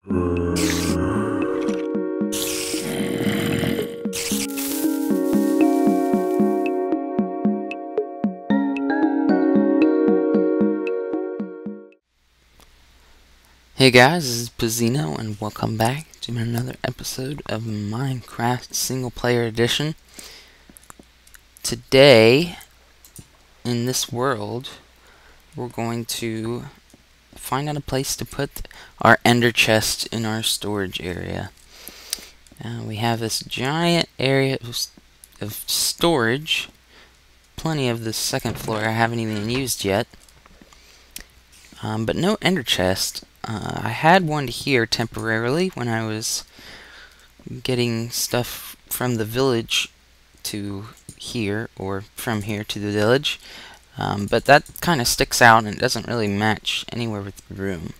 Hey guys, this is Pazeeno and welcome back to another episode of Minecraft Single Player Edition. Today, in this world, we're going to find out a place to put our ender chest in our storage area. We have this giant area of storage, plenty of the second floor I haven't even used yet, but no ender chest. I had one here temporarily when I was getting stuff from the village to here, or from here to the village, but that kind of sticks out and it doesn't really match anywhere with the room.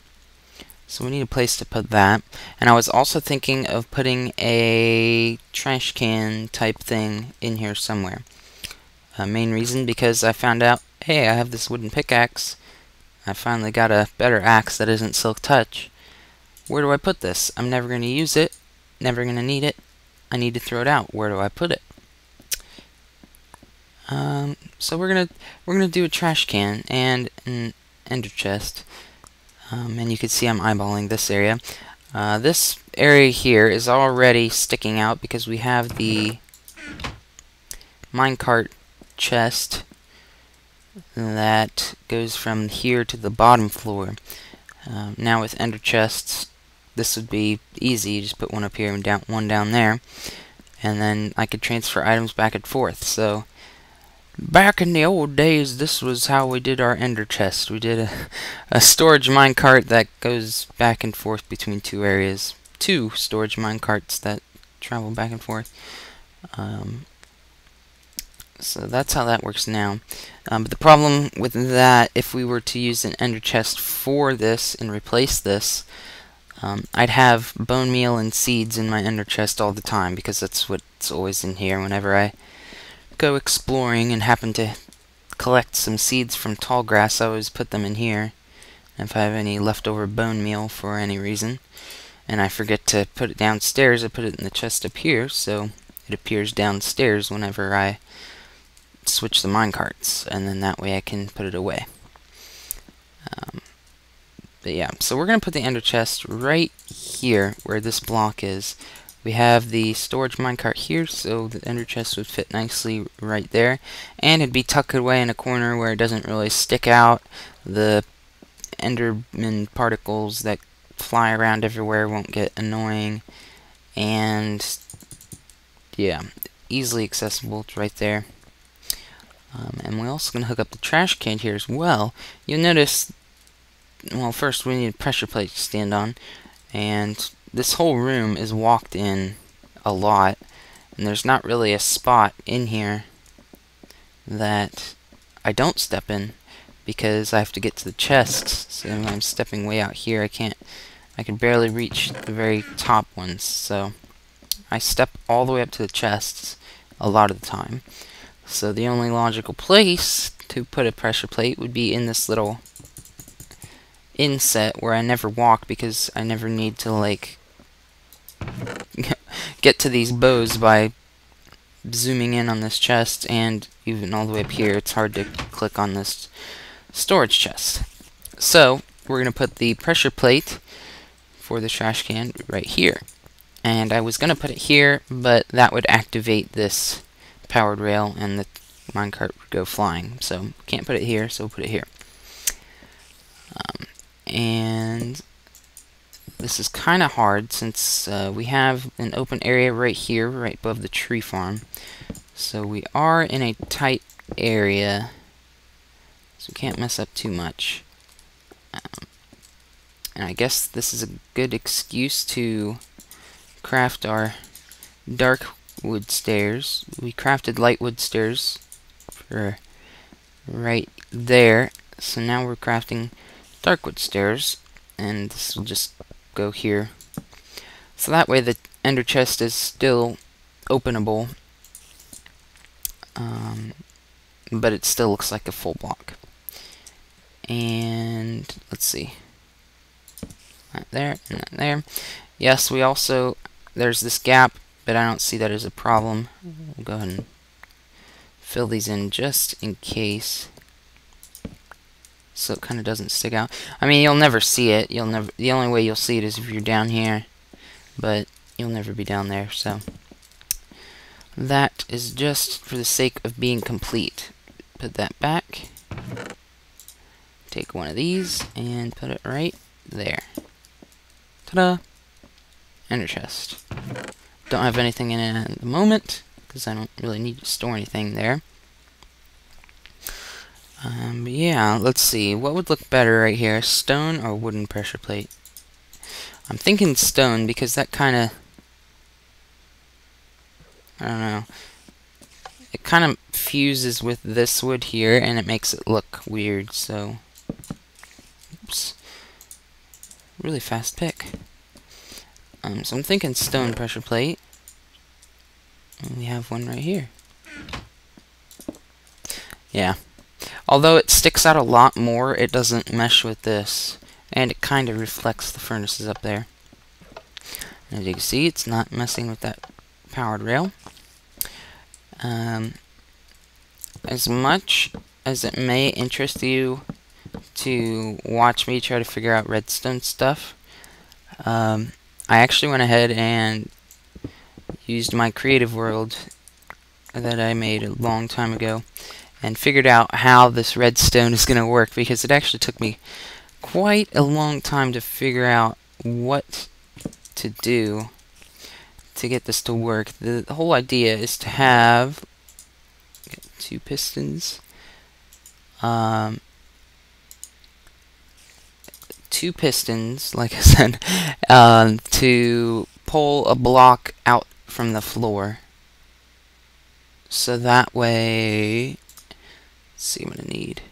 So we need a place to put that. And I was also thinking of putting a trash can type thing in here somewhere. Main reason because I found out, hey, I have this wooden pickaxe. I finally got a better axe that isn't Silk Touch. Where do I put this? I'm never going to use it. Never going to need it. I need to throw it out. Where do I put it? So we're gonna do a trash can and an ender chest. And you can see I'm eyeballing this area. This area here is already sticking out because we have the minecart chest that goes from here to the bottom floor. Now with ender chests, this would be easy. You just put one up here and one down there, and then I could transfer items back and forth. So back in the old days, this was how we did our ender chest. We did a storage minecart that goes back and forth between two areas. Two storage minecarts that travel back and forth. So that's how that works now. But the problem with that, if we were to use an ender chest for this and replace this, I'd have bone meal and seeds in my ender chest all the time, because that's what's always in here whenever I go exploring and happen to collect some seeds from tall grass. I always put them in here. If I have any leftover bone meal for any reason, and I forget to put it downstairs, I put it in the chest up here, so it appears downstairs whenever I switch the minecarts, and then that way I can put it away. But yeah, so we're going to put the ender chest right here where this block is. We have the storage minecart here, so the ender chest would fit nicely right there, and it'd be tucked away in a corner where it doesn't really stick out. The enderman particles that fly around everywhere won't get annoying, and yeah, easily accessible. It's right there. And we're also going to hook up the trash can here as well. You'll notice, well, first we need a pressure plate to stand on, and this whole room is walked in a lot, and there's not really a spot in here that I don't step in, because I have to get to the chests. So when I'm stepping way out here, I can barely reach the very top ones, so I step all the way up to the chests a lot of the time. So the only logical place to put a pressure plate would be in this little inset where I never walk, because I never need to, like, get to these bows by zooming in on this chest, and even all the way up here it's hard to click on this storage chest. So we're going to put the pressure plate for the trash can right here, and I was going to put it here, but that would activate this powered rail and the minecart would go flying, so can't put it here, so we'll put it here. And this is kind of hard since we have an open area right here, right above the tree farm. So we are in a tight area, so we can't mess up too much. And I guess this is a good excuse to craft our dark wood stairs. We crafted light wood stairs for right there, so now we're crafting dark wood stairs, and this will just go here. So that way the ender chest is still openable, but it still looks like a full block. And let's see. Not there, and not there. Yes, we also, there's this gap, but I don't see that as a problem. We'll go ahead and fill these in just in case, so it kind of doesn't stick out. I mean, you'll never see it. The only way you'll see it is if you're down here, but you'll never be down there, so that is just for the sake of being complete. Put that back. Take one of these and put it right there. Ta-da! Ender chest. Don't have anything in it at the moment, because I don't really need to store anything there. But yeah, let's see. What would look better right here? Stone or wooden pressure plate? I'm thinking stone, because that kind of, I don't know, it kind of fuses with this wood here, and it makes it look weird, so, oops, really fast pick. So I'm thinking stone pressure plate, and we have one right here. Yeah, although it sticks out a lot more, it doesn't mesh with this, and it kind of reflects the furnaces up there. And as you can see, it's not messing with that powered rail. As much as it may interest you to watch me try to figure out redstone stuff, I actually went ahead and used my creative world that I made a long time ago and figured out how this redstone is going to work, because it actually took me quite a long time to figure out what to do to get this to work. The whole idea is to have two pistons, like I said, to pull a block out from the floor. So that way, let's see what I need.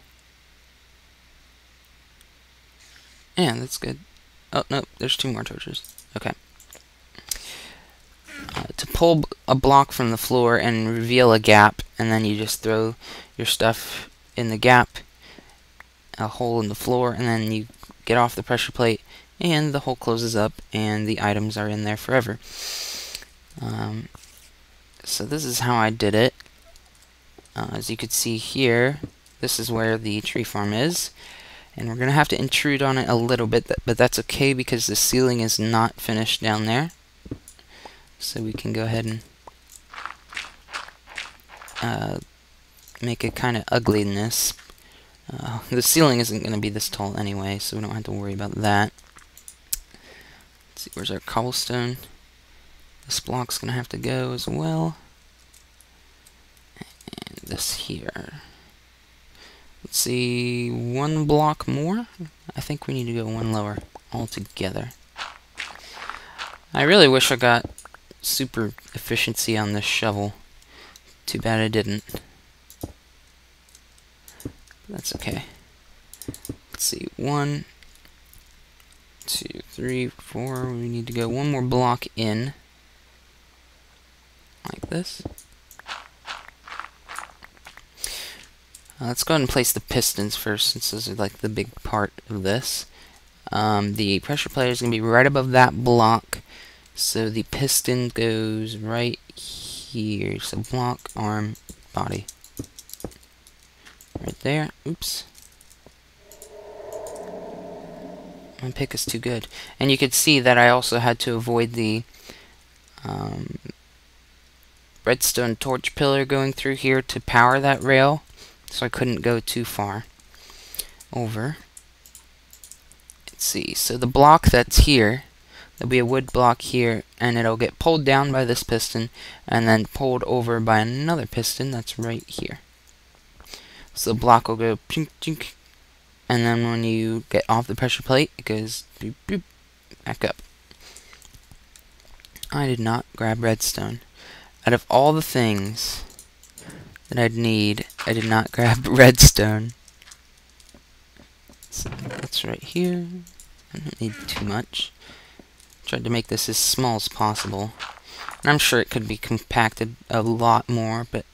Yeah, that's good. Oh, no, there's 2 more torches. Okay. To pull a block from the floor and reveal a gap, and then you just throw your stuff in the gap, a hole in the floor, and then you get off the pressure plate, and the hole closes up, and the items are in there forever. So this is how I did it. As you can see here, this is where the tree farm is, and we're going to have to intrude on it a little bit, but that's okay because the ceiling is not finished down there. So we can go ahead and make it kind of ugliness. The ceiling isn't going to be this tall anyway, so we don't have to worry about that. Let's see, where's our cobblestone? This block's going to have to go as well. And this here. Let's see, 1 block more? I think we need to go 1 lower altogether. I really wish I got super efficiency on this shovel. Too bad I didn't. That's okay. Let's see, 1, 2, 3, 4. We need to go 1 more block in. Like this. Let's go ahead and place the pistons first, since those are like the big part of this. The pressure plate is going to be right above that block, so the piston goes right here. So block, arm, body. Right there. Oops. My pick is too good. And you can see that I also had to avoid the redstone torch pillar going through here to power that rail, so I couldn't go too far over. Let's see, so the block that's here, there'll be a wood block here, and it'll get pulled down by this piston, and then pulled over by another piston that's right here. So the block will go chink, chink, and then when you get off the pressure plate, it goes boop, boop, back up. I did not grab redstone. Out of all the things that I'd need, I did not grab redstone. So that's right here. I don't need too much. Tried to make this as small as possible. And I'm sure it could be compacted a lot more, but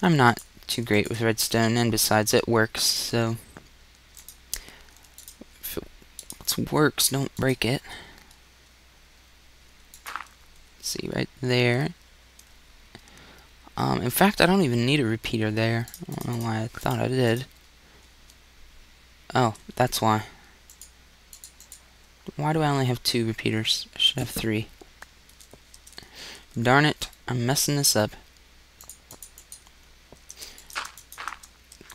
I'm not too great with redstone, and besides it works, so if it's works, don't break it. See right there. In fact, I don't even need a repeater there. I don't know why I thought I did. Oh, that's why. Why do I only have 2 repeaters? I should have 3. Darn it, I'm messing this up.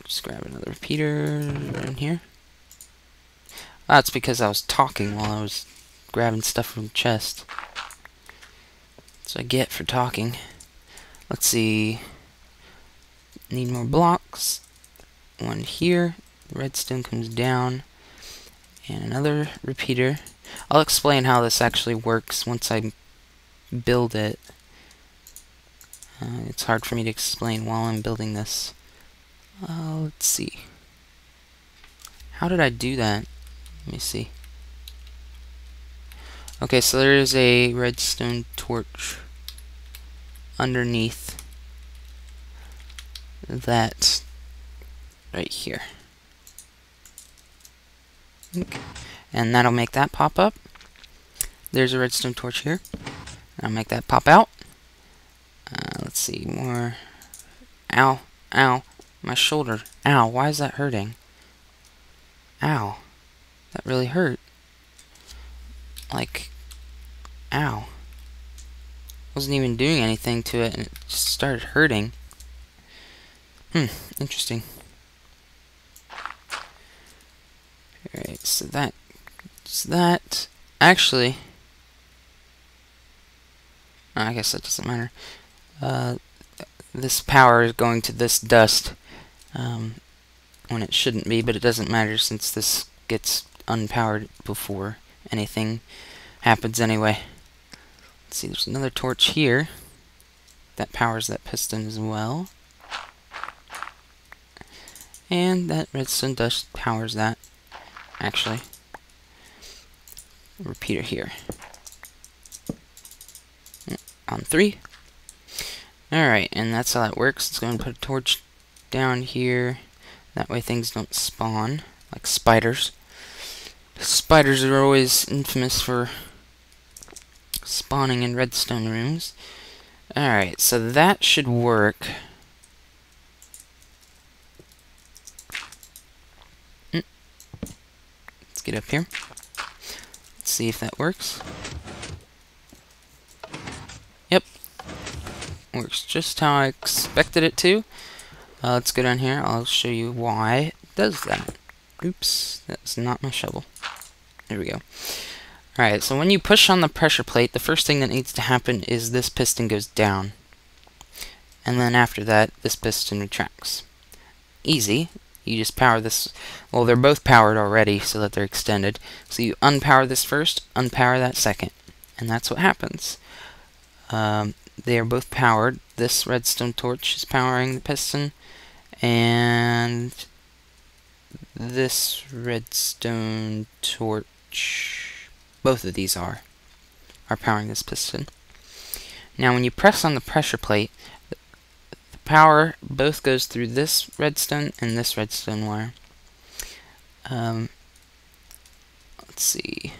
Just grab another repeater in here. That's because I was talking while I was grabbing stuff from the chest. That's what I get for talking. Let's see. Need more blocks. One here. Redstone comes down. And another repeater. I'll explain how this actually works once I build it. It's hard for me to explain while I'm building this. Let's see. How did I do that? Let me see. Okay, so there is a redstone torch underneath that right here. And that'll make that pop up. There's a redstone torch here. I'll make that pop out. Let's see, more. Ow, ow, my shoulder. Ow, why is that hurting? Ow, that really hurt. Like, ow. Wasn't even doing anything to it, and it just started hurting. Interesting. Alright, so that. Actually, I guess that doesn't matter. This power is going to this dust when it shouldn't be, but it doesn't matter since this gets unpowered before anything happens anyway. Let's see, there's another torch here that powers that piston as well. And that redstone dust powers that, actually. Repeater here. On 3. Alright, and that's how that works. Let's go and put a torch down here. That way things don't spawn, like spiders. Spiders are always infamous for spawning in redstone rooms. Alright, so that should work. Let's get up here. Let's see if that works. Yep. Works just how I expected it to. Let's go down here. I'll show you why it does that. Oops, that's not my shovel. There we go. Alright, so when you push on the pressure plate, the first thing that needs to happen is this piston goes down. And then after that, this piston retracts. Easy. You just power this. Well, they're both powered already so that they're extended. So you unpower this first, unpower that second. And that's what happens. They are both powered. This redstone torch is powering the piston. And this redstone torch, both of these are powering this piston. Now when you press on the pressure plate, the power both goes through this redstone and this redstone wire. Let's see.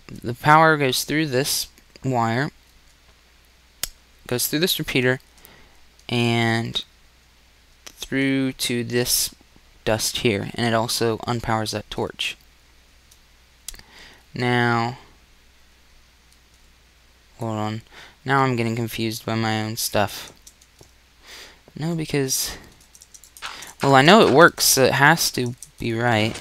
The power goes through this wire, goes through this repeater, and through to this dust here, and it also unpowers that torch. Now, hold on. Now I'm getting confused by my own stuff. No, because, well, I know it works, so it has to be right.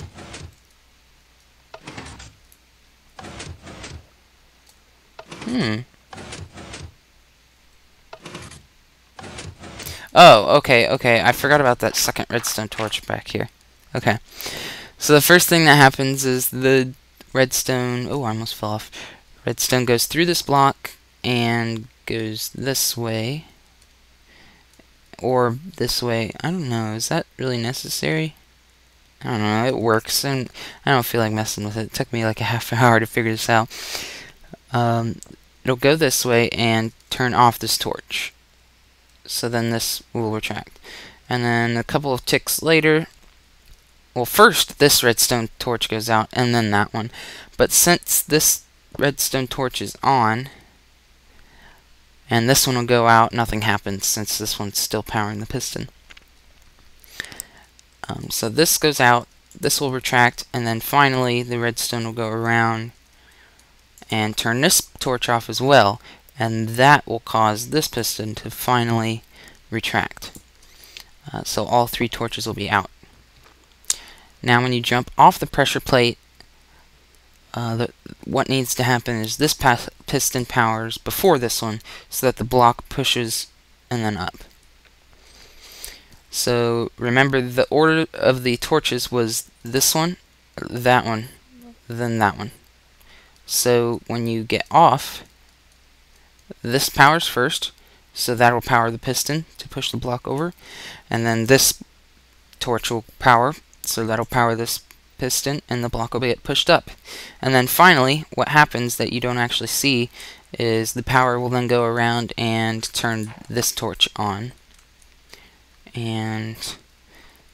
Oh, okay, I forgot about that second redstone torch back here. Okay. So the first thing that happens is the redstone... Oh, I almost fell off. Redstone goes through this block and goes this way. Or this way. I don't know. Is that really necessary? I don't know. It works, and I don't feel like messing with it. It took me like a half hour to figure this out. It'll go this way and turn off this torch. So then this will retract. And then a couple of ticks later, well, first this redstone torch goes out, and then that one. But since this redstone torch is on, and this one will go out, nothing happens since this one's still powering the piston. So this goes out, this will retract, and then finally the redstone will go around and turn this torch off as well, and that will cause this piston to finally retract. So all 3 torches will be out. Now when you jump off the pressure plate, what needs to happen is this piston powers before this one, so that the block pushes and then up. So remember, the order of the torches was this one, that one, then that one. So when you get off, this powers first, so that will power the piston to push the block over, and then this torch will power, so that'll power this piston, and the block will get pushed up. And then finally, what happens that you don't actually see is the power will then go around and turn this torch on. And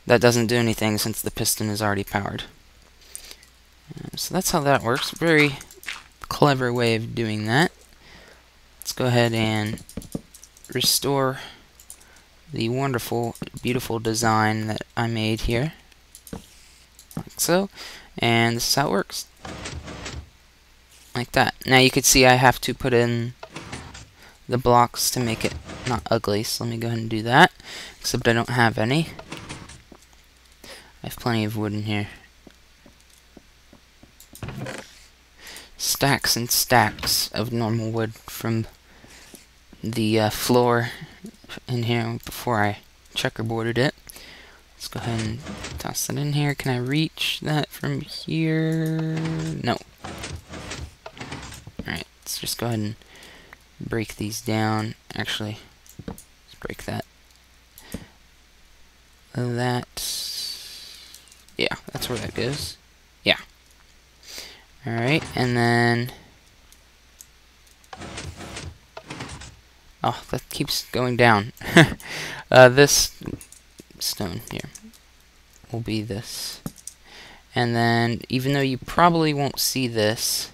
that doesn't do anything since the piston is already powered. So that's how that works. Very clever way of doing that. Let's go ahead and restore the wonderful, beautiful design that I made here. Like so. And this is how it works. Like that. Now you can see I have to put in the blocks to make it not ugly, so let me go ahead and do that, except I don't have any. I have plenty of wood in here. Stacks and stacks of normal wood from the floor in here before I checkerboarded it. Let's go ahead and toss that in here. Can I reach that from here? No. Alright, let's just go ahead and break these down. Actually, let's break that. Yeah, that's where that goes. Yeah. Alright, and then... oh, that keeps going down. This stone here will be this. And then, even though you probably won't see this...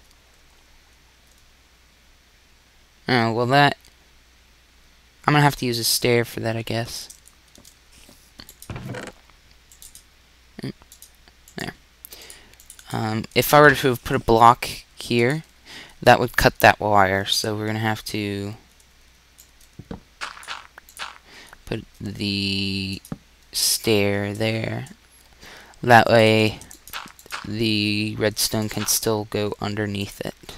oh, well that... I'm gonna have to use a stair for that, I guess. There. If I were to have put a block here, that would cut that wire, so we're gonna have to put the stair there. That way the redstone can still go underneath it.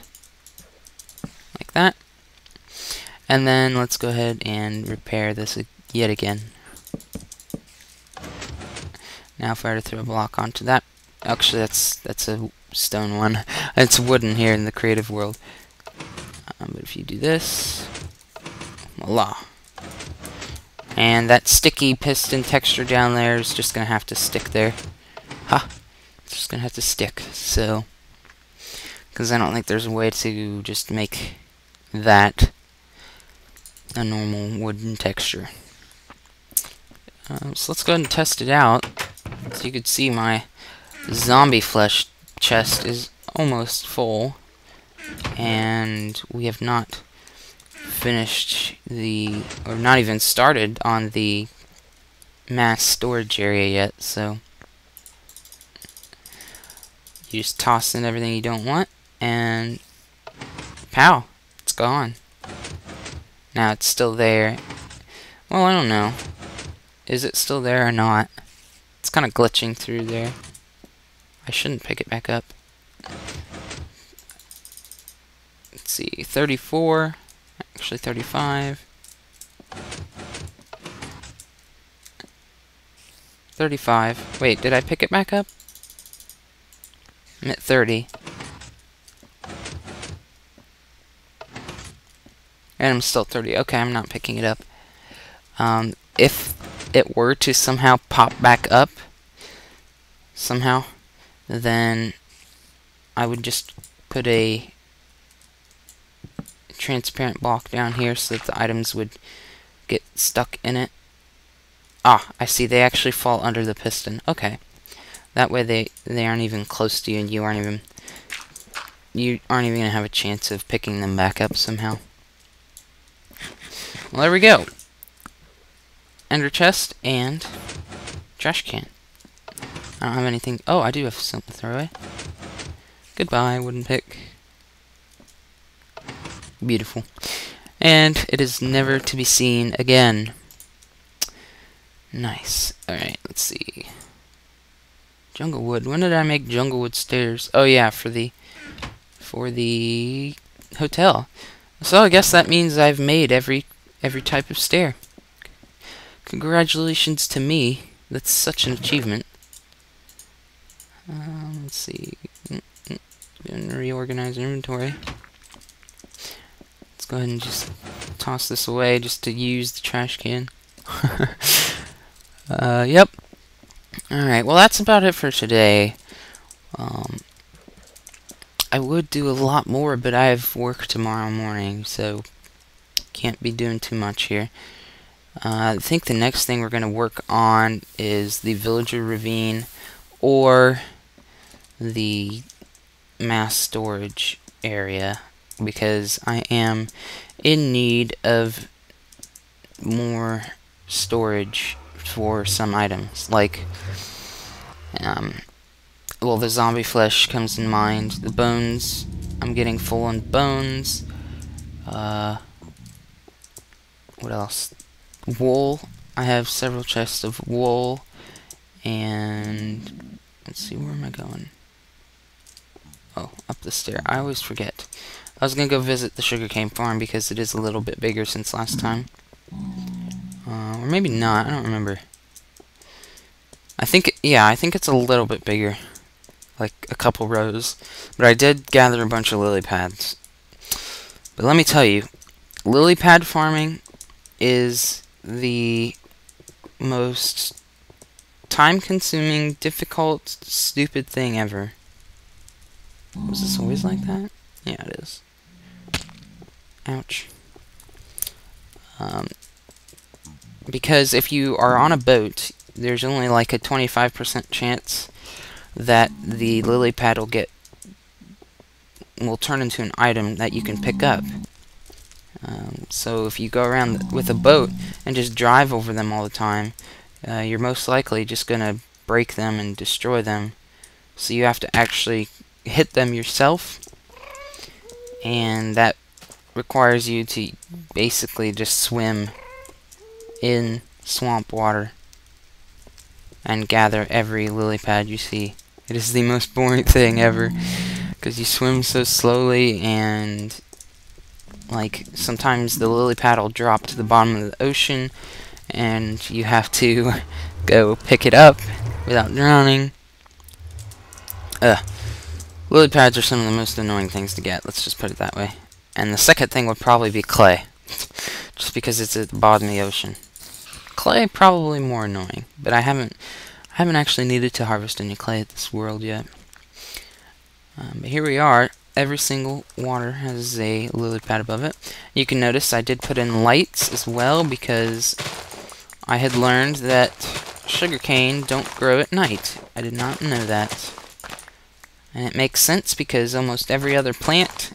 Like that. And then let's go ahead and repair this yet again. Now if I were to throw a block onto that, actually that's a stone one. It's wooden here in the creative world. But if you do this, voila. And that sticky piston texture down there is just gonna have to stick there. Ha! It's just gonna have to stick. So, because I don't think there's a way to just make that a normal wooden texture. So let's go ahead and test it out. So you could see my zombie flesh chest is almost full, and we have not finished or not even started on the mass storage area yet, so you just toss in everything you don't want, and pow, it's gone. Now it's still there. Well, I don't know. Is it still there or not? It's kind of glitching through there. I shouldn't pick it back up. Let's see, 34, actually 35. 35. Wait, did I pick it back up? I'm at 30. And I'm still 30. Okay, I'm not picking it up. If it were to somehow pop back up, somehow, then I would just put a transparent block down here so that the items would get stuck in it. Ah, I see, they actually fall under the piston. Okay, That way they aren't even close to you, and you aren't even gonna have a chance of picking them back up somehow. Well, there we go. Ender chest and trash can. I don't have anything. Oh, I do have something to throw away. Goodbye, wooden pick. Beautiful. And it is never to be seen again. Nice. Alright, let's see. Junglewood. When did I make Junglewood stairs? Oh yeah, for the hotel. So I guess that means I've made every type of stair. Congratulations to me. That's such an achievement. Let's see. Gonna reorganize inventory. Let's go ahead and just toss this away just to use the trash can. Yep. Alright, well that's about it for today. I would do a lot more, but I have work tomorrow morning, so can't be doing too much here. I think the next thing we're going to work on is the villager ravine or the mass storage area, because I am in need of more storage for some items, like well, the zombie flesh comes in mind, the bones, I'm getting full on bones, what else? Wool, I have several chests of wool, and let's see, where am I going? Oh, up the stair. I always forget. I was gonna go visit the sugarcane farm because it is a little bit bigger since last time. Or maybe not, I don't remember. I think it's a little bit bigger. Like a couple rows. But I did gather a bunch of lily pads. But let me tell you, lily pad farming is the most time-consuming, difficult, stupid thing ever. Was this always like that? Yeah, it is. Ouch. Because if you are on a boat, there's only like a 25% chance that the lily pad will turn into an item that you can pick up. So if you go around with a boat and just drive over them all the time, you're most likely just gonna break them and destroy them. So you have to actually hit them yourself, and that requires you to basically just swim in swamp water and gather every lily pad you see. It is the most boring thing ever, because you swim so slowly, and like sometimes the lily pad will drop to the bottom of the ocean and you have to go pick it up without drowning. Lily pads are some of the most annoying things to get, let's just put it that way. And the second thing would probably be clay, just because it's at the bottom of the ocean. Clay probably more annoying, but I haven't actually needed to harvest any clay at this world yet. But here we are. Every single water has a lily pad above it. You can notice I did put in lights as well, because I had learned that sugarcane don't grow at night. I did not know that. And it makes sense, because almost every other plant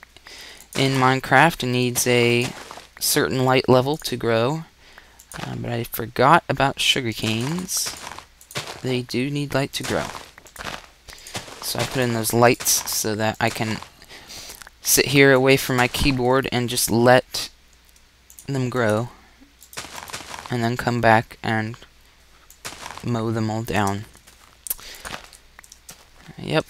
in Minecraft needs a certain light level to grow. But I forgot about sugarcanes. They do need light to grow. So I put in those lights so that I can sit here away from my keyboard and just let them grow, and then come back and mow them all down. Yep,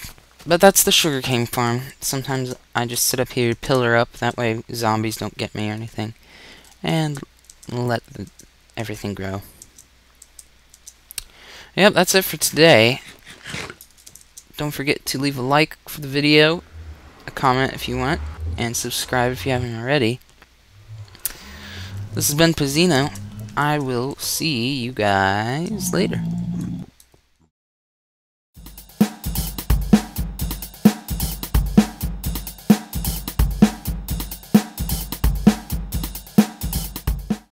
but that's the sugarcane farm. Sometimes I just sit up here, pillar up, that way zombies don't get me or anything, and let everything grow. Yep, that's it for today. Don't forget to leave a like for the video, a comment if you want, and subscribe if you haven't already. This has been Pazeeno. I will see you guys later.